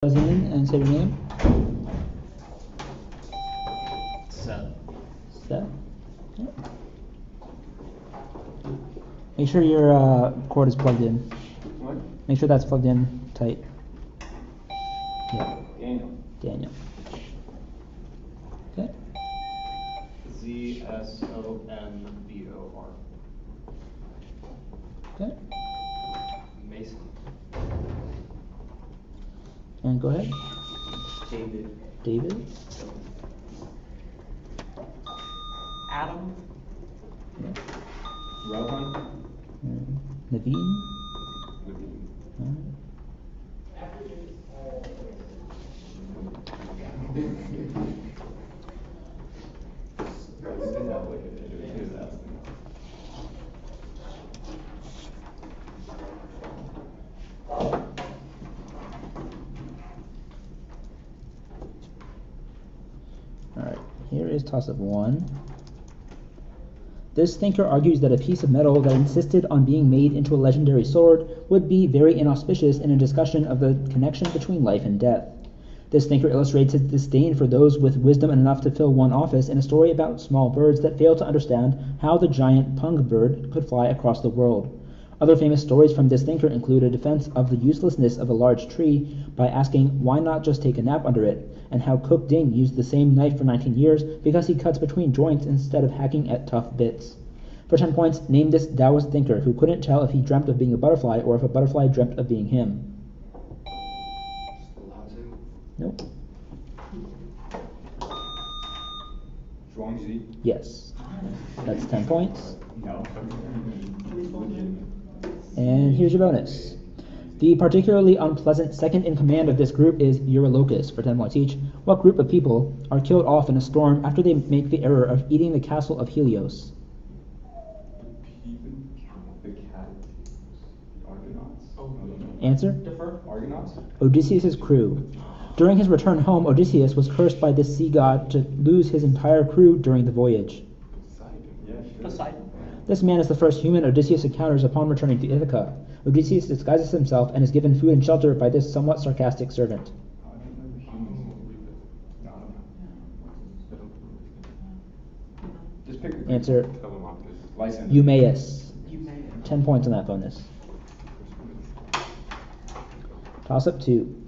In and say your name. Seth. Seth. Yep. Make sure your cord is plugged in. What? Make sure that's plugged in tight. Yeah. Daniel. Okay. ZSONBOR. Okay. Mason. And go ahead. David. Adam. Yeah. Rohan. Naveen. Alright, here is toss of 1. This thinker argues that a piece of metal that insisted on being made into a legendary sword would be very inauspicious in a discussion of the connection between life and death. This thinker illustrates his disdain for those with wisdom enough to fill one office in a story about small birds that fail to understand how the giant pung bird could fly across the world. Other famous stories from this thinker include a defense of the uselessness of a large tree by asking why not just take a nap under it, and how Cook Ding used the same knife for 19 years because he cuts between joints instead of hacking at tough bits. For 10 points, name this Taoist thinker who couldn't tell if he dreamt of being a butterfly or if a butterfly dreamt of being him. Nope. Zhuangzi? Yes. That's 10 points. No. And here's your bonus. The particularly unpleasant second in command of this group is Eurylochus, for 10 points each. What group of people are killed off in a storm after they make the error of eating the castle of Helios? The cat. Argonauts? Answer? Defer. Argonauts? Odysseus' crew. During his return home, Odysseus was cursed by this sea god to lose his entire crew during the voyage. Poseidon. Yeah, sure. Poseidon. This man is the first human Odysseus encounters upon returning to Ithaca. Odysseus disguises himself and is given food and shelter by this somewhat sarcastic servant. I don't remember humans. No, I don't know. Just pick a Answer. Lysander. Eumaeus. 10 points on that bonus. Toss up 2.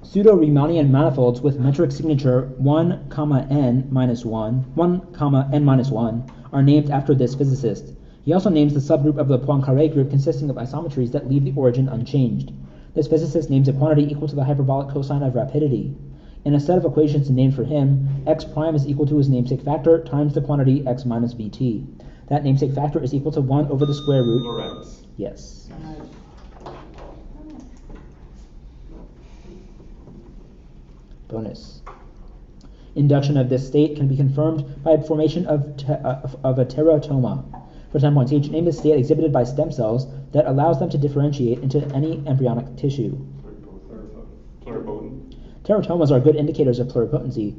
Pseudo-Riemannian manifolds with metric signature 1, n minus 1, 1, n minus 1 are named after this physicist. He also names the subgroup of the Poincaré group consisting of isometries that leave the origin unchanged. This physicist names a quantity equal to the hyperbolic cosine of rapidity. In a set of equations named for him, x prime is equal to his namesake factor times the quantity x minus bt. That namesake factor is equal to 1 over the square root. Lorentz. Yes. Bonus. Induction of this state can be confirmed by formation of a teratoma. For 10 points each, name the state exhibited by stem cells that allows them to differentiate into any embryonic tissue. Pluripotent. Teratomas are good indicators of pluripotency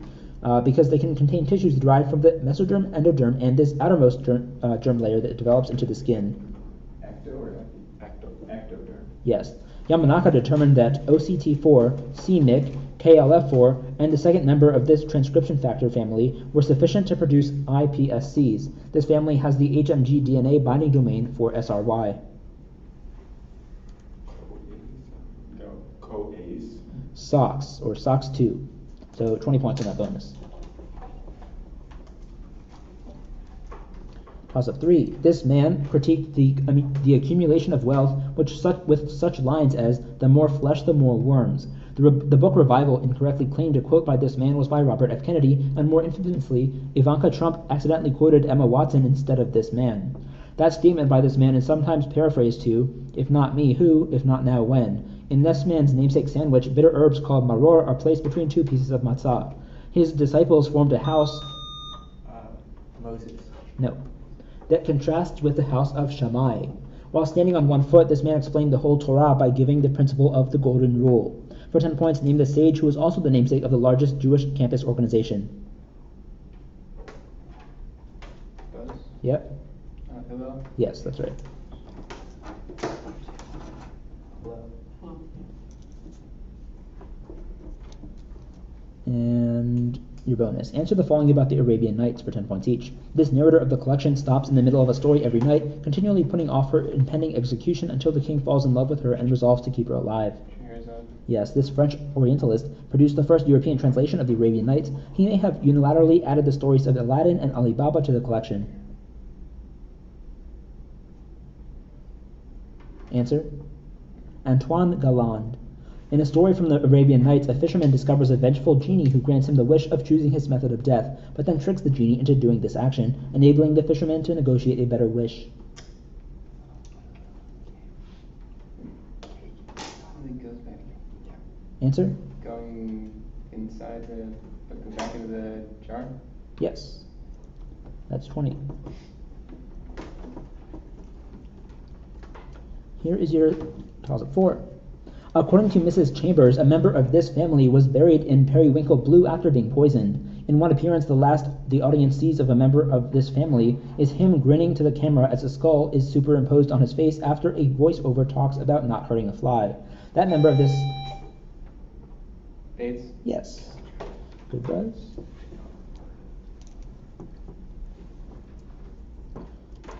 because they can contain tissues derived from the mesoderm, endoderm, and this outermost germ layer that develops into the skin. Ecto or ectoderm? Yes. Yamanaka determined that OCT4, CMYC, KLF4, and the second member of this transcription factor family were sufficient to produce iPSCs. This family has the HMG DNA binding domain for SRY. No. Co-A's. SOX, or SOX2. So 20 points on that bonus. Toss up 3. This man critiqued the accumulation of wealth with such lines as, "The more flesh, the more worms." The book Revival incorrectly claimed a quote by this man was by Robert F. Kennedy, and more infamously, Ivanka Trump accidentally quoted Emma Watson instead of this man. That statement by this man is sometimes paraphrased to, "If not me, who? If not now, when?" In this man's namesake sandwich, bitter herbs called maror are placed between 2 pieces of matzah. His disciples formed a house Moses. that contrasts with the house of Shammai. While standing on 1 foot, this man explained the whole Torah by giving the principle of the Golden Rule. For 10 points, name the sage who is also the namesake of the largest Jewish campus organization. Does? Yep. Hillel? Yes, that's right. And your bonus. Answer the following about the Arabian Nights for 10 points each. This narrator of the collection stops in the middle of a story every night, continually putting off her impending execution until the king falls in love with her and resolves to keep her alive. Yes, this French Orientalist produced the first European translation of the Arabian Nights. He may have unilaterally added the stories of Aladdin and Ali Baba to the collection. Answer: Antoine Galland. In a story from the Arabian Nights, a fisherman discovers a vengeful genie who grants him the wish of choosing his method of death, but then tricks the genie into doing this action, enabling the fisherman to negotiate a better wish. It goes back. Answer? Going inside but go back into the jar? Yes. That's 20. Here is your toss-up 4. According to Mrs. Chambers, a member of this family was buried in periwinkle blue after being poisoned. In one appearance, the last the audience sees of a member of this family is him grinning to the camera as a skull is superimposed on his face after a voiceover talks about not hurting a fly. That member of this... Bates? Yes. Good buzz.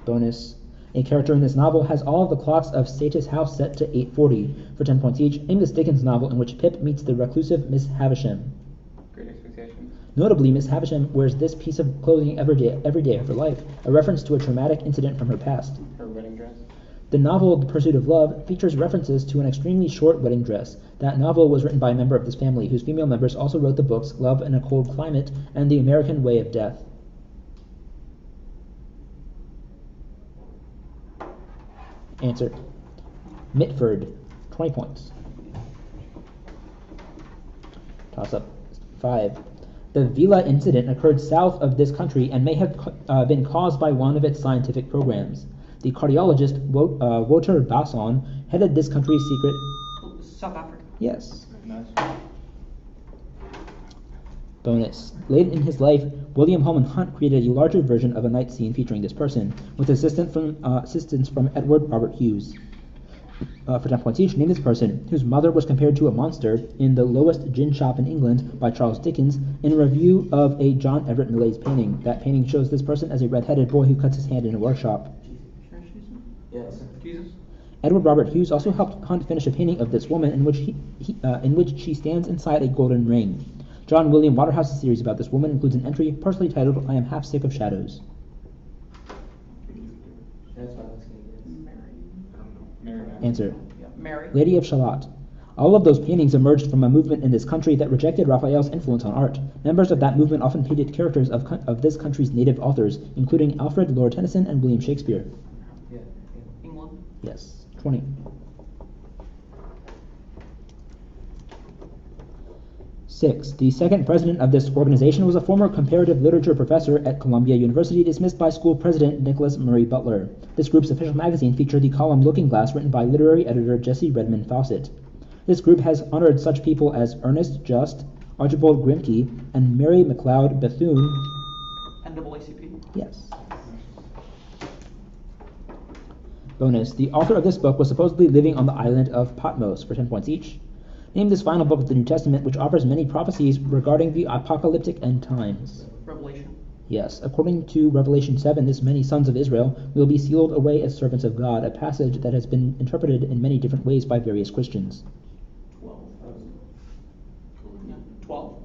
Bonus. A character in this novel has all of the clocks of Satis House set to 8:40 for 10 points each. Name this Dickens novel in which Pip meets the reclusive Miss Havisham. Great Expectations. Notably, Miss Havisham wears this piece of clothing every day of her life, a reference to a traumatic incident from her past. Her wedding dress. The novel The Pursuit of Love features references to an extremely short wedding dress. That novel was written by a member of this family, whose female members also wrote the books Love in a Cold Climate and The American Way of Death. Answer: Mitford. 20 points. Toss-up 5. The Vila incident occurred south of this country and may have been caused by one of its scientific programs. The cardiologist Wouter Basson headed this country's secret... South Africa. Yes. Nice. Bonus. Late in his life, William Holman Hunt created a larger version of a night scene featuring this person, with assistance from Edward Robert Hughes. For 10 points each, name this person, whose mother was compared to a monster in The Lowest Gin Shop in England by Charles Dickens, in a review of a John Everett Millais painting. That painting shows this person as a red-headed boy who cuts his hand in a workshop. Yes. Jesus. Edward Robert Hughes also helped Hunt finish a painting of this woman in which she stands inside a golden ring. John William Waterhouse's series about this woman includes an entry partially titled I Am Half Sick of Shadows. That's what I was going to guess. I don't know. Mary. Answer: Yeah, Mary. Lady of Shalott. All of those paintings emerged from a movement in this country that rejected Raphael's influence on art. Members of that movement often painted characters of this country's native authors, including Alfred Lord Tennyson and William Shakespeare. Yeah. England. Yes. 20. 6. The second president of this organization was a former comparative literature professor at Columbia University, dismissed by school president Nicholas Murray Butler. This group's official magazine featured the column Looking Glass, written by literary editor Jesse Redmond Fawcett. This group has honored such people as Ernest Just, Archibald Grimke, and Mary McLeod Bethune. NAACP. Yes. Bonus. The author of this book was supposedly living on the island of Patmos for 10 points each. Name this final book of the New Testament which offers many prophecies regarding the apocalyptic end times. Revelation. Yes. According to Revelation 7, this many sons of Israel will be sealed away as servants of God, a passage that has been interpreted in many different ways by various Christians. 12. Yeah, 12.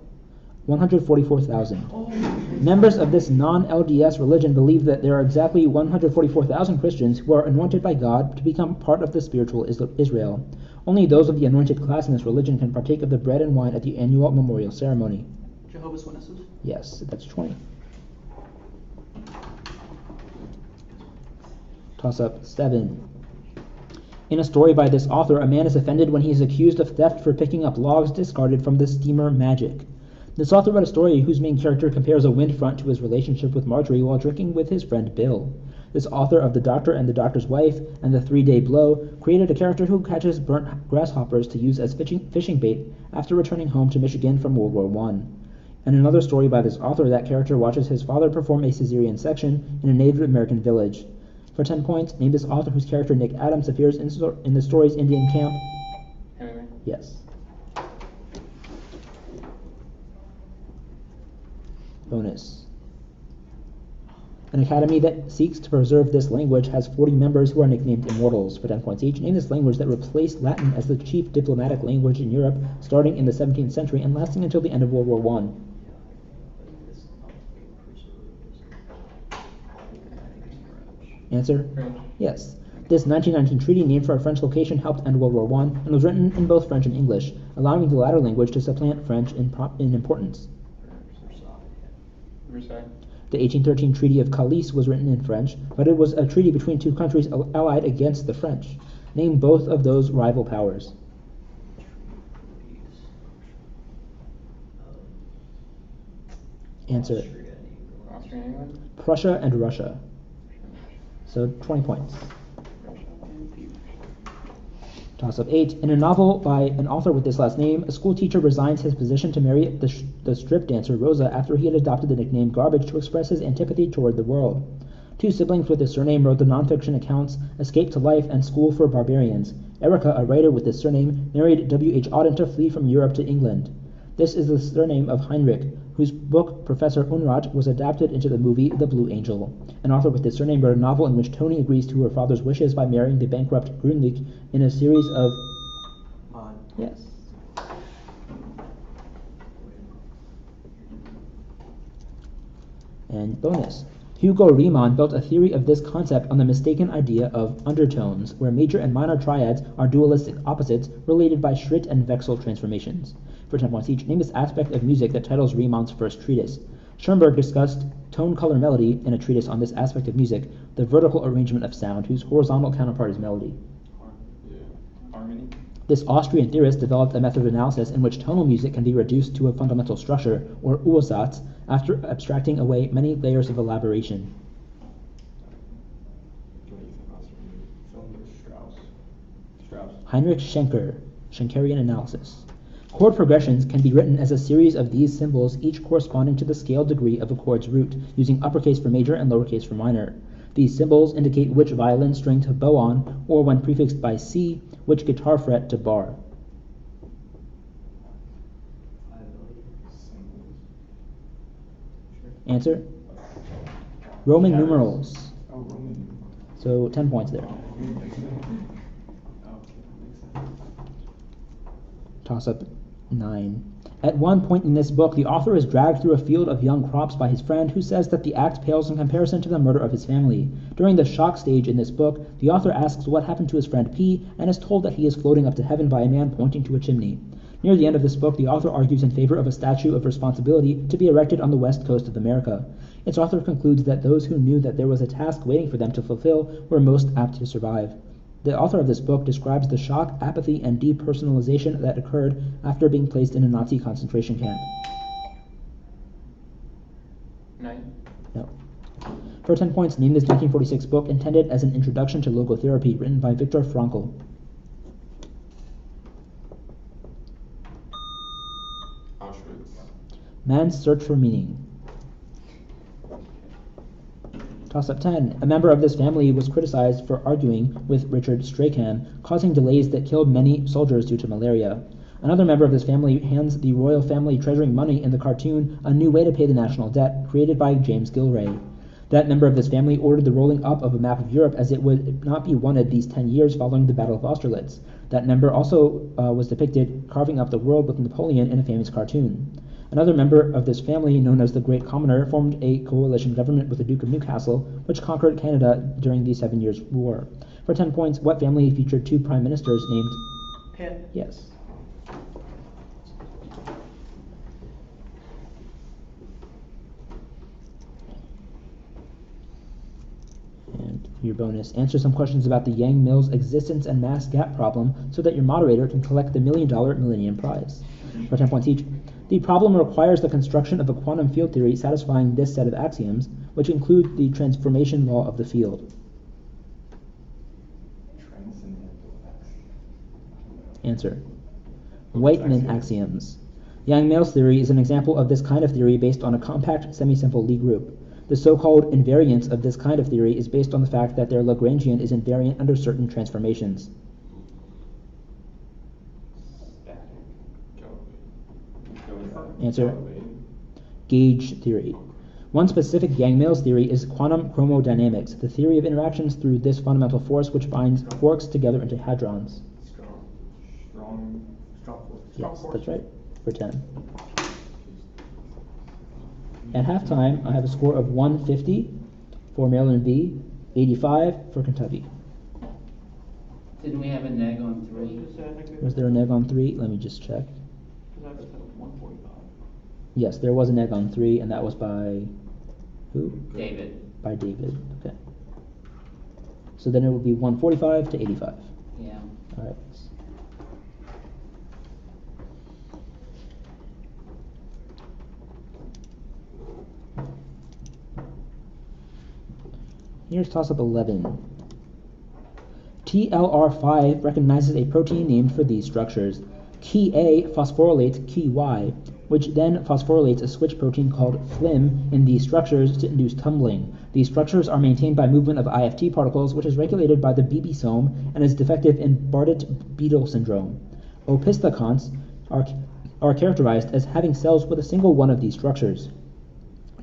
144,000. Members of this non-LDS religion believe that there are exactly 144,000 Christians who are anointed by God to become part of the spiritual Israel. Only those of the anointed class in this religion can partake of the bread and wine at the annual memorial ceremony. Jehovah's Witnesses. Yes, that's 20. Toss-up 7. In a story by this author, a man is offended when he is accused of theft for picking up logs discarded from the steamer Magic. This author wrote a story whose main character compares a wind front to his relationship with Marjorie while drinking with his friend Bill. This author of The Doctor and the Doctor's Wife and The 3-Day Blow created a character who catches burnt grasshoppers to use as fishing bait after returning home to Michigan from World War I. In another story by this author, that character watches his father perform a cesarean section in a Native American village. For 10 points, name this author whose character Nick Adams appears in the story's Indian camp. Hemingway. Yes. Bonus. An academy that seeks to preserve this language has 40 members who are nicknamed immortals. For 10 points each, name this language that replaced Latin as the chief diplomatic language in Europe starting in the 17th century and lasting until the end of World War I. Answer? French. Yes. This 1919 treaty named for a French location helped end World War I and was written in both French and English, allowing the latter language to supplant French in importance. Versailles. The 1813 Treaty of Calais was written in French, but it was a treaty between two countries allied against the French. Name both of those rival powers. Answer. Austria and England. Prussia and Russia. So 20 points. Toss-up 8. In a novel by an author with this last name, a school teacher resigns his position to marry the strip dancer Rosa after he had adopted the nickname Garbage to express his antipathy toward the world. Two siblings with this surname wrote the nonfiction accounts Escape to Life and School for Barbarians. Erica, a writer with this surname, married W.H. Auden to flee from Europe to England. This is the surname of Heinrich, whose book Professor Unrat was adapted into the movie The Blue Angel. An author with this surname wrote a novel in which Tony agrees to her father's wishes by marrying the bankrupt Grünlich in a series of... Yes. And bonus. Hugo Riemann built a theory of this concept on the mistaken idea of undertones, where major and minor triads are dualistic opposites related by Schritt and Wechsel transformations. For 10 points each, name this aspect of music that titles Riemann's first treatise. Schoenberg discussed tone, color, melody in a treatise on this aspect of music, the vertical arrangement of sound, whose horizontal counterpart is melody. Harmony. This Austrian theorist developed a method of analysis in which tonal music can be reduced to a fundamental structure, or Ursatz, after abstracting away many layers of elaboration. Strauss. Heinrich Schenker, Schenkerian analysis. Chord progressions can be written as a series of these symbols, each corresponding to the scale degree of a chord's root, using uppercase for major and lowercase for minor. These symbols indicate which violin string to bow on, or when prefixed by C, which guitar fret to bar. Answer? Roman numerals. Oh, Roman. So 10 points there. Toss-up 9. At one point in this book, the author is dragged through a field of young crops by his friend, who says that the act pales in comparison to the murder of his family. During the shock stage in this book, the author asks what happened to his friend P, and is told that he is floating up to heaven by a man pointing to a chimney. Near the end of this book, the author argues in favor of a statue of responsibility to be erected on the west coast of America. Its author concludes that those who knew that there was a task waiting for them to fulfill were most apt to survive. The author of this book describes the shock, apathy, and depersonalization that occurred after being placed in a Nazi concentration camp. 9. No. For 10 points, name this 1946 book intended as an introduction to logotherapy, written by Viktor Frankl. Auschwitz. Man's Search for Meaning. Toss-up 10. A member of this family was criticized for arguing with Richard Strachan, causing delays that killed many soldiers due to malaria. Another member of this family hands the royal family treasuring money in the cartoon A New Way to Pay the National Debt, created by James Gilray. That member of this family ordered the rolling up of a map of Europe as it would not be wanted these 10 years following the Battle of Austerlitz. That member also was depicted carving up the world with Napoleon in a famous cartoon. Another member of this family, known as the Great Commoner, formed a coalition government with the Duke of Newcastle, which conquered Canada during the 7 Years' War. For 10 points, what family featured two prime ministers named... Pitt. Yes. And your bonus, answer some questions about the Yang-Mills existence and mass gap problem so that your moderator can collect the $1 million Millennium Prize. For 10 points each. The problem requires the construction of a quantum field theory satisfying this set of axioms, which include the transformation law of the field. Answer. Whiteman axioms. Yang-Mills theory is an example of this kind of theory based on a compact semi-simple Lie group. The so-called invariance of this kind of theory is based on the fact that their Lagrangian is invariant under certain transformations. Answer. gauge theory. One specific Yang-Mills theory is quantum chromodynamics, the theory of interactions through this fundamental force which binds quarks together into hadrons. Strong force. Yes, that's right, for 10. At halftime, I have a score of 150 for Maryland V, 85 for Kentucky. Didn't we have a neg on 3? Was there a neg on 3? Let me just check. Because I just had 145. Yes, there was a neg on 3, and that was by who? David. By David, okay. So then it would be 145 to 85. Yeah. All right. Here's toss-up 11. TLR5 recognizes a protein named for these structures. Key A phosphorylates key Y, which then phosphorylates a switch protein called FLIM in these structures to induce tumbling. These structures are maintained by movement of IFT particles, which is regulated by the BB-some and is defective in Bardet-Biedl syndrome. Opisthocons are characterized as having cells with a single one of these structures.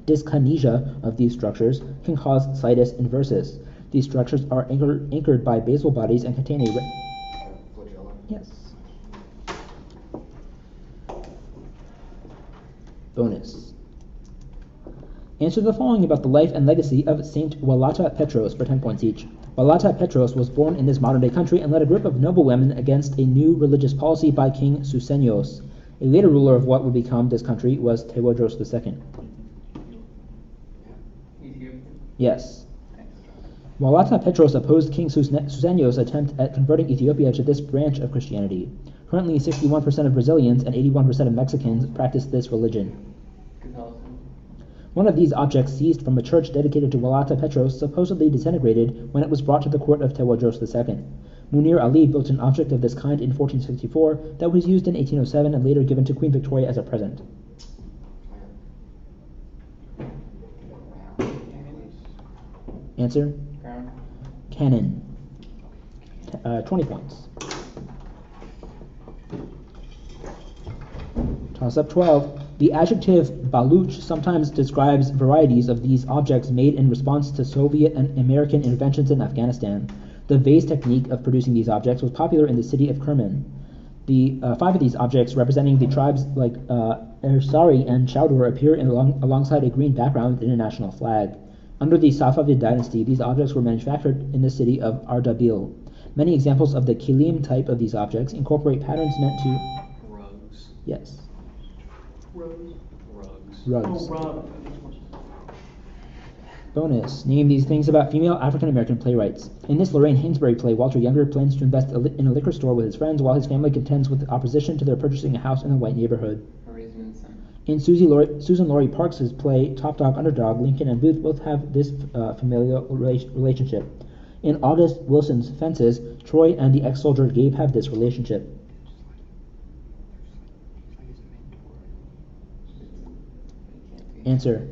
Dyskinesia of these structures can cause situs inversus. These structures are anchored by basal bodies and contain a Flagella. Yes. Bonus. Answer the following about the life and legacy of Saint Walata Petros for 10 points each. Walata Petros was born in this modern-day country and led a group of noblewomen against a new religious policy by King Susenyos. A later ruler of what would become this country was Tewodros II. Ethiopia? Yes. Walata Petros opposed King Susenyos' attempt at converting Ethiopia to this branch of Christianity. Currently, 61% of Brazilians and 81% of Mexicans practice this religion. Catholicism? One of these objects seized from a church dedicated to Walata Petros supposedly disintegrated when it was brought to the court of Tewodros II. Munir Ali built an object of this kind in 1464 that was used in 1807 and later given to Queen Victoria as a present. Answer? Crown? Cannon. 20 points. Toss-up 12. The adjective baluch sometimes describes varieties of these objects made in response to Soviet and American interventions in Afghanistan. The vase technique of producing these objects was popular in the city of Kerman. The 5 of these objects representing the tribes like Ersari and Chowdhury appear alongside a green background in a national flag. Under the Safavid dynasty, these objects were manufactured in the city of Ardabil. Many examples of the kilim type of these objects incorporate patterns meant to... Rugs. Yes. Rose. Rugs. Rugs. Oh, Rob. Bonus. Name these things about female African-American playwrights. In this Lorraine Hainsbury play, Walter Younger plans to invest in a liquor store with his friends while his family contends with opposition to their purchasing a house in a white neighborhood. A Raisin and Son? In Susan Laurie Parks' play Top Dog Underdog, Lincoln and Booth both have this familial relationship. In August Wilson's Fences, Troy and the ex-soldier Gabe have this relationship. Answer.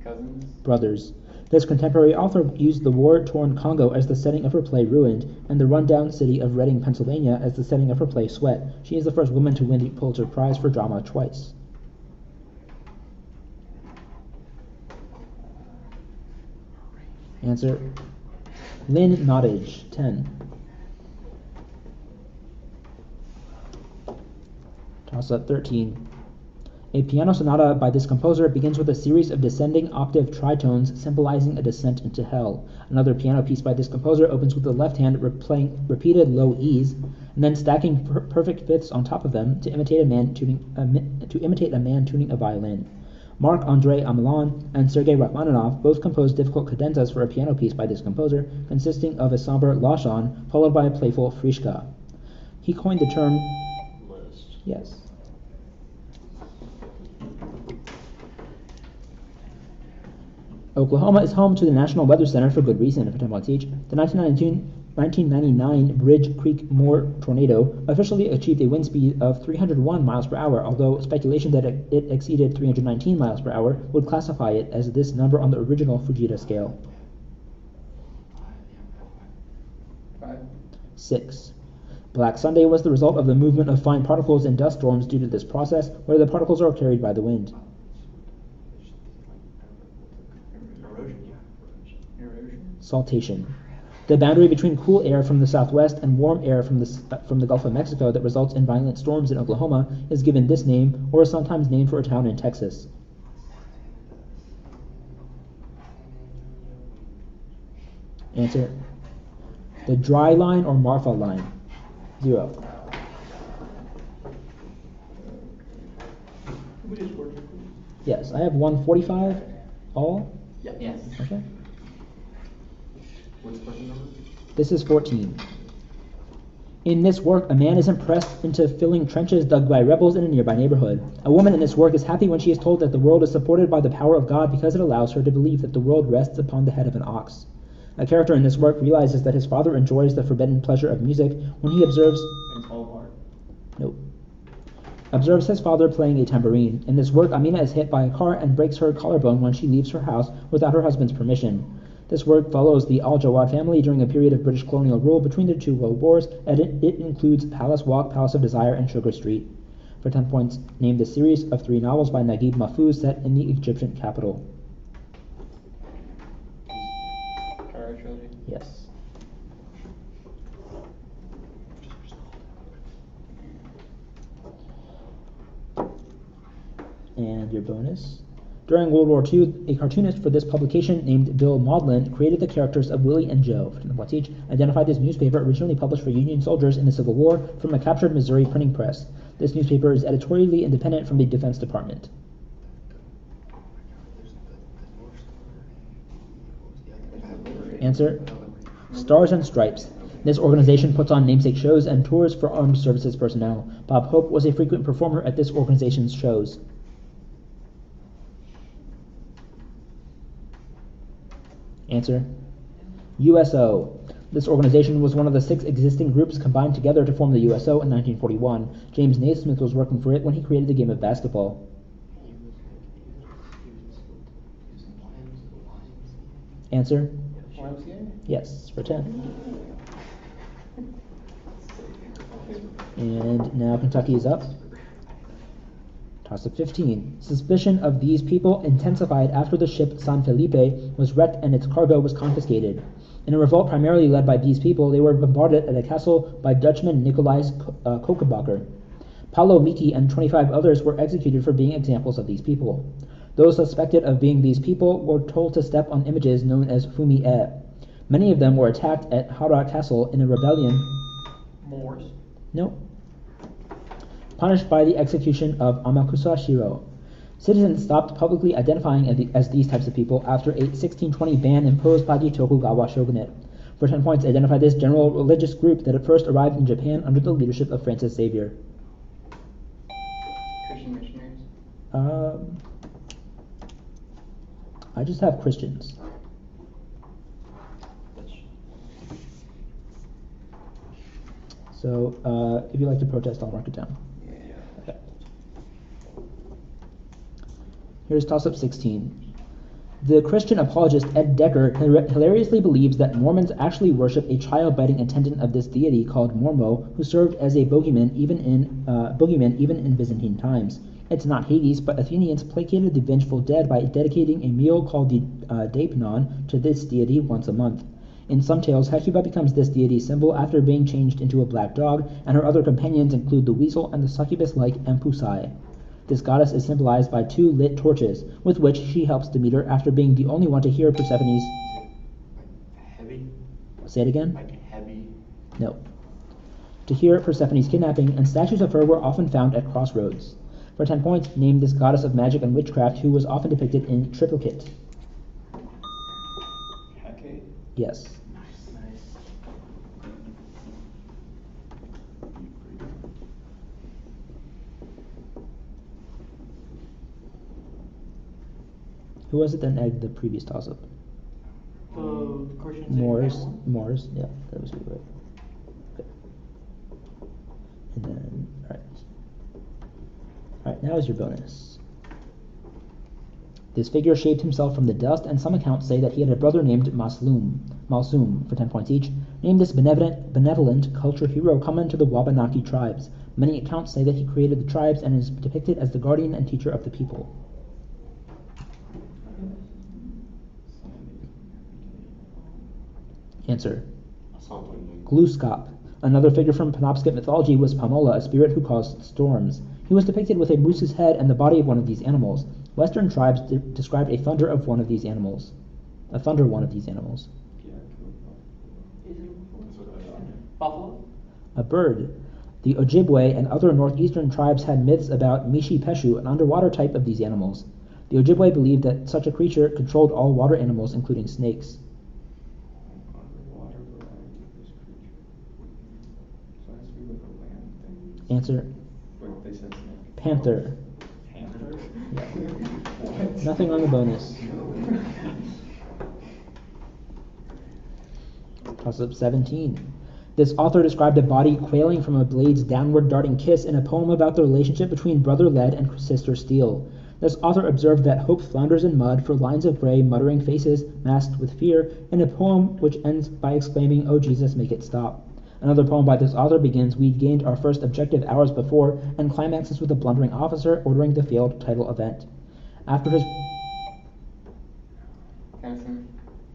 Cousins? Brothers. This contemporary author used the war-torn Congo as the setting of her play Ruined, and the run-down city of Reading, Pennsylvania as the setting of her play Sweat. She is the first woman to win the Pulitzer Prize for drama twice. Answer. Lynn Nottage, 10. Toss-up 13. A piano sonata by this composer begins with a series of descending octave tritones symbolizing a descent into hell. Another piano piece by this composer opens with the left hand playing repeated low E's and then stacking perfect fifths on top of them to imitate a man tuning a violin. Marc-André Amelin and Sergei Rachmaninoff both composed difficult cadenzas for a piano piece by this composer, consisting of a somber Lachon followed by a playful Frischka. He coined the term... List. Yes. Oklahoma is home to the National Weather Center for good reason, for 10 points each. The 1999 Bridge Creek Moore tornado officially achieved a wind speed of 301 miles per hour, although speculation that it exceeded 319 miles per hour would classify it as this number on the original Fujita scale. 5? 6. Black Sunday was the result of the movement of fine particles in dust storms due to this process, where the particles are carried by the wind. saltation. The boundary between cool air from the southwest and warm air from the Gulf of Mexico that results in violent storms in Oklahoma is given this name, or is sometimes named for a town in Texas. Answer. The dry line or Marfa line? 0. We just worked it. Yes, I have 145 all. Yes. Okay. What's the question number? This is 14. In this work, a man is impressed into filling trenches dug by rebels in a nearby neighborhood. A woman in this work is happy when she is told that the world is supported by the power of God because it allows her to believe that the world rests upon the head of an ox. A character in this work realizes that his father enjoys the forbidden pleasure of music when he observes... It's all art. Nope. Observes his father playing a tambourine. In this work, Amina is hit by a car and breaks her collarbone when she leaves her house without her husband's permission. This work follows the Al-Jawad family during a period of British colonial rule between the two world wars, and it includes Palace Walk, Palace of Desire, and Sugar Street. For 10 points, name the series of 3 novels by Naguib Mahfouz set in the Egyptian capital. Kara trilogy. Yes. And your bonus. During World War II, a cartoonist for this publication named Bill Maudlin created the characters of Willie and Joe. What's each? Identified this newspaper originally published for Union soldiers in the Civil War from a captured Missouri printing press. This newspaper is editorially independent from the Defense Department. Answer. Stars and Stripes. This organization puts on namesake shows and tours for armed services personnel. Bob Hope was a frequent performer at this organization's shows. Answer. USO. This organization was one of the 6 existing groups combined together to form the USO in 1941. James Naismith was working for it when he created the game of basketball. Answer. YMCA? Yes, for 10. And now Kentucky is up. Toss of 15. Suspicion of these people intensified after the ship San Felipe was wrecked and its cargo was confiscated. In a revolt primarily led by these people, they were bombarded at a castle by Dutchman Nicolaas Kokenbakker. Paulo Miki and 25 others were executed for being examples of these people. Those suspected of being these people were told to step on images known as fumi-e. Many of them were attacked at Hara Castle in a rebellion. Moors. No. Punished by the execution of Amakusa Shiro. Citizens stopped publicly identifying as these types of people after a 1620 ban imposed by the Tokugawa shogunate. For 10 points, identify this general religious group that at first arrived in Japan under the leadership of Francis Xavier. Christian missionaries. I just have Christians. So, if you'd like to protest, I'll mark it down. Okay. Here's toss-up 16. The Christian apologist Ed Decker hilariously believes that Mormons actually worship a child-biting attendant of this deity called Mormo, who served as a boogeyman even in Byzantine times. It's not Hades, but Athenians placated the vengeful dead by dedicating a meal called the Deipnon to this deity once a month. In some tales, Hecuba becomes this deity's symbol after being changed into a black dog, and her other companions include the weasel and the succubus-like Empusai. This goddess is symbolized by 2 lit torches, with which she helps Demeter after being the only one to hear Persephone's... Heavy? Say it again? Like heavy? No. To hear Persephone's kidnapping, and statues of her were often found at crossroads. For 10 points, name this goddess of magic and witchcraft who was often depicted in triplicate. Hecate? Yes. Nice. Who was it that egged the previous toss-up? The Christians. Moors, yeah, that was you, right? Okay. And then, alright, now is your bonus. This figure shaped himself from the dust, and some accounts say that he had a brother named Malsum, for 10 points each. Name this benevolent culture hero common to the Wabanaki tribes. Many accounts say that he created the tribes and is depicted as the guardian and teacher of the people. Answer. Something. Glooskap. Another figure from Penobscot mythology was Pamola, a spirit who caused storms. He was depicted with a moose's head and the body of one of these animals. Western tribes described a thunder of one of these animals. A thunder one of these animals. Is it a buffalo? A bird. The Ojibwe and other northeastern tribes had myths about Mishi Peshu, an underwater type of these animals. The Ojibwe believed that such a creature controlled all water animals, including snakes. Underwater variety of this creature. So it has to be like a land thing. Answer. What they said snake. Panther. Panther? What? Nothing on the bonus. Toss-up 17. This author described a body quailing from a blade's downward darting kiss in a poem about the relationship between brother Lead and sister Steel. This author observed that hope flounders in mud for lines of gray muttering faces masked with fear in a poem which ends by exclaiming, "Oh Jesus, make it stop." Another poem by this author begins, "We'd gained our first objective hours before," and climaxes with a blundering officer ordering the failed title event. After his... Cancer.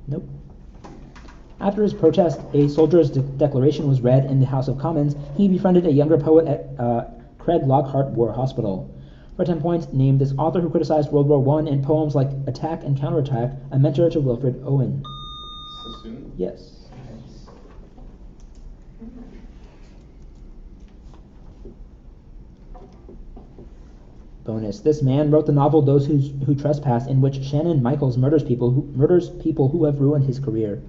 Nope. After his protest, a soldier's declaration was read in the House of Commons. He befriended a younger poet at Craig Lockhart War Hospital. For 10 points, name this author who criticized World War I in poems like Attack and Counterattack, a mentor to Wilfred Owen. Sassoon. Yes. Bonus. This man wrote the novel Those Who Trespass, in which Shannon Michaels murders people who have ruined his career.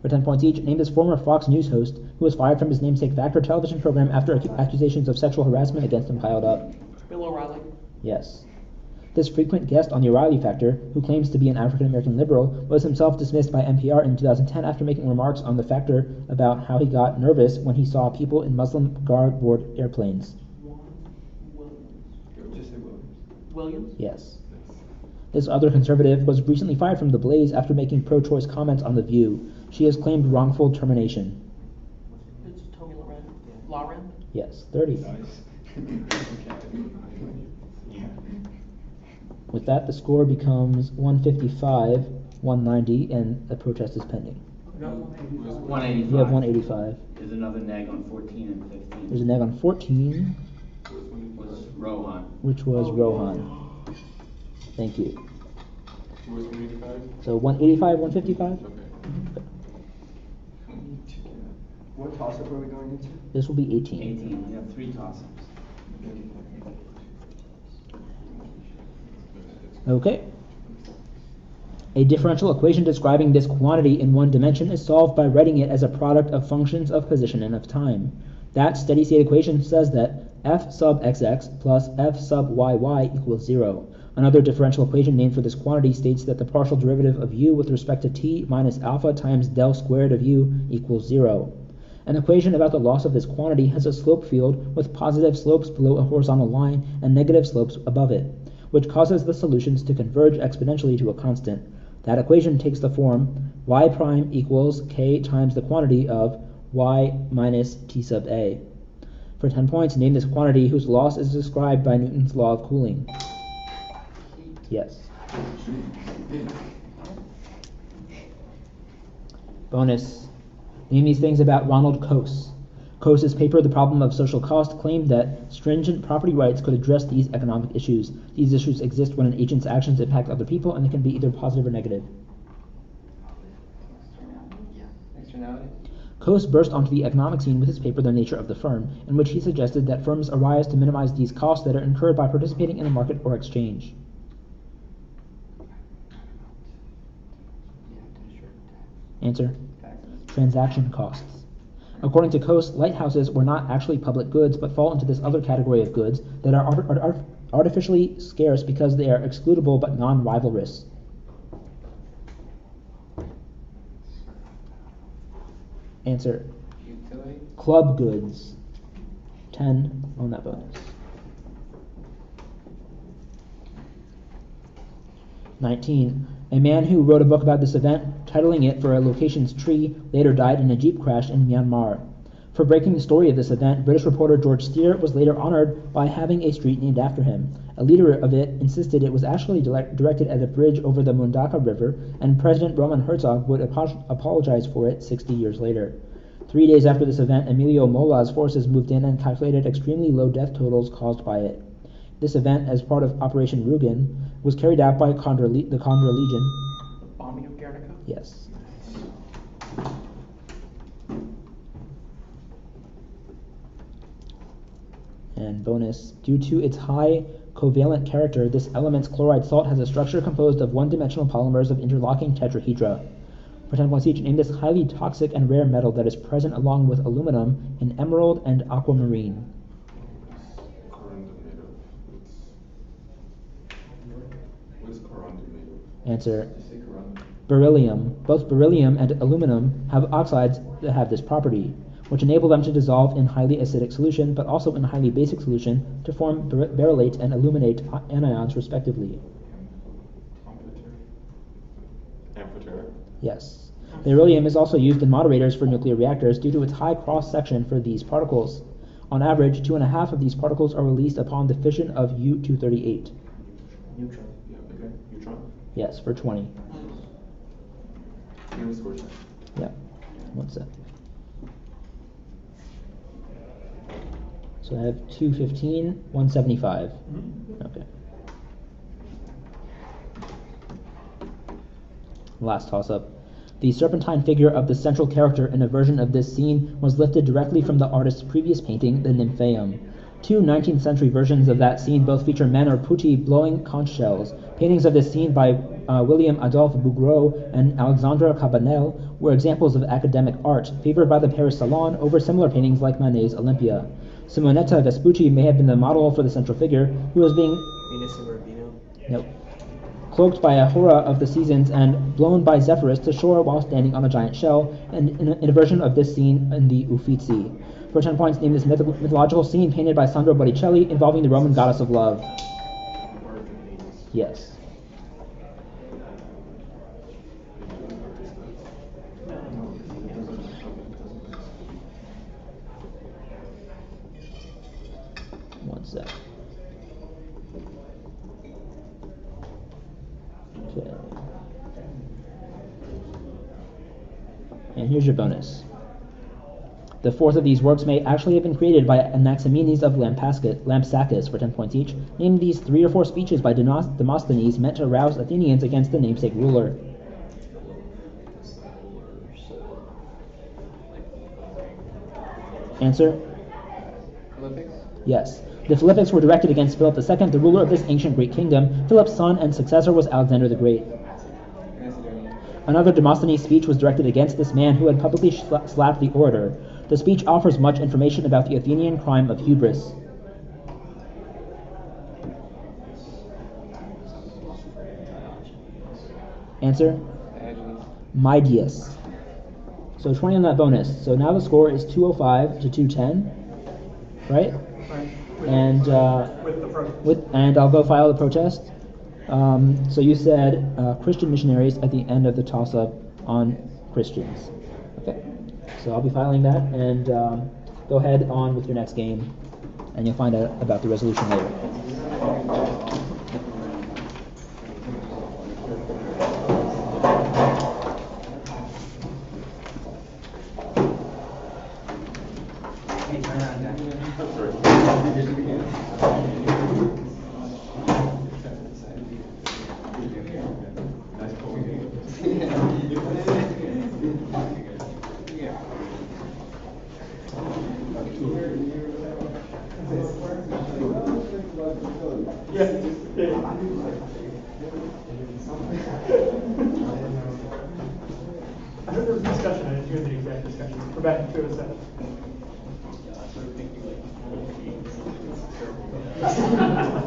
For 10 points each, name this former Fox News host who was fired from his namesake Factor television program after accusations of sexual harassment against him piled up. Bill O'Reilly. Yes. This frequent guest on the O'Reilly Factor, who claims to be an African-American liberal, was himself dismissed by NPR in 2010 after making remarks on the Factor about how he got nervous when he saw people in Muslim garb board airplanes. Just say Williams. Williams? Yes. This other conservative was recently fired from The Blaze after making pro-choice comments on The View. She has claimed wrongful termination. It's Tony Loren. Loren? Yes, 30. Nice. Yeah. With that, the score becomes 155, 190, and a protest is pending. No. 185. You have 185. There's another neg on 14 and 15. There's a neg on 14, Was Rohan. which was Oh, Rohan. Thank you. Who was 185? So 185, 155? Okay. What toss-up are we going into? This will be 18. 18. We have 3 toss-ups. Okay. A differential equation describing this quantity in one dimension is solved by writing it as a product of functions of position and of time. That steady state equation says that f sub xx plus f sub yy equals 0. Another differential equation named for this quantity states that the partial derivative of u with respect to t minus alpha times del squared of u equals 0. An equation about the loss of this quantity has a slope field with positive slopes below a horizontal line and negative slopes above it, which causes the solutions to converge exponentially to a constant. That equation takes the form y prime equals k times the quantity of y minus t sub a. For 10 points, name this quantity whose loss is described by Newton's law of cooling. Yes. Bonus. Name these things about Ronald Coase. Coase's paper, The Problem of Social Cost, claimed that stringent property rights could address these economic issues. These issues exist when an agent's actions impact other people, and they can be either positive or negative. Externality. Coase burst onto the economic scene with his paper, The Nature of the Firm, in which he suggested that firms arise to minimize these costs that are incurred by participating in a market or exchange. Answer. Transaction costs. According to Coase, lighthouses were not actually public goods, but fall into this other category of goods that are artificially scarce because they are excludable but non-rivalrous. Answer. Utility. Club goods. 10 on that bonus. 19. A man who wrote a book about this event, titling it For a Location's Tree, later died in a jeep crash in Myanmar. For breaking the story of this event, British reporter George Steer was later honored by having a street named after him. A leader of it insisted it was actually directed at a bridge over the Mundaka River, and President Roman Herzog would apologize for it 60 years later. 3 days after this event, Emilio Mola's forces moved in and calculated extremely low death totals caused by it. This event, as part of Operation Rugen, was carried out by the Condor Legion. Bombing of Guernica? Yes. And bonus, due to its high covalent character, this element's chloride salt has a structure composed of one-dimensional polymers of interlocking tetrahedra. For 10 points each, name this highly toxic and rare metal that is present along with aluminum in emerald and aquamarine. What is corundum made of? Answer, Did you say corundum? beryllium. Both beryllium and aluminum have oxides that have this property, which enable them to dissolve in highly acidic solution, but also in highly basic solution to form berylate and aluminate anions, respectively. Amphoteric? Yes. Beryllium is also used in moderators for nuclear reactors due to its high cross-section for these particles. On average, 2.5 of these particles are released upon the fission of U-238. Neutron. Yeah, okay. Neutron? Yes, for 20. And the score check. Yeah. 1 sec. So I have 215, 175. Okay. Last toss-up. The serpentine figure of the central character in a version of this scene was lifted directly from the artist's previous painting, the Nymphaeum. 2 19th century versions of that scene both feature men or putti blowing conch shells. Paintings of this scene by William Adolphe Bouguereau and Alexandre Cabanel were examples of academic art, favored by the Paris Salon over similar paintings like Manet's Olympia. Simonetta Vespucci may have been the model for the central figure, who was being... Venus and Rubino? Nope. Cloaked by a hora of the seasons and blown by Zephyrus to shore while standing on a giant shell, and in a version of this scene in the Uffizi. For 10 points, name this mythological scene painted by Sandro Botticelli involving the Roman goddess of love. Yes. One sec. Okay. And here's your bonus. The fourth of these works may actually have been created by Anaximenes of Lampsacus for 10 points each. Name these 3 or 4 speeches by Demosthenes meant to arouse Athenians against the namesake ruler. Answer? Philippics? Yes. The Philippics were directed against Philip II, the ruler of this ancient Greek kingdom. Philip's son and successor was Alexander the Great. Macedonia. Another Demosthenes speech was directed against this man who had publicly slapped the orator. The speech offers much information about the Athenian crime of hubris. Answer? Midias. So 20 on that bonus. So now the score is 205 to 210, right? And and I'll go file the protest. So you said Christian missionaries at the end of the toss-up on Christians. Okay. So I'll be filing that, and go ahead on with your next game, and you'll find out about the resolution later. Hey, turn around, guys. Nice poem. I heard there was a discussion, I didn't hear the exact discussion. We're back to 207.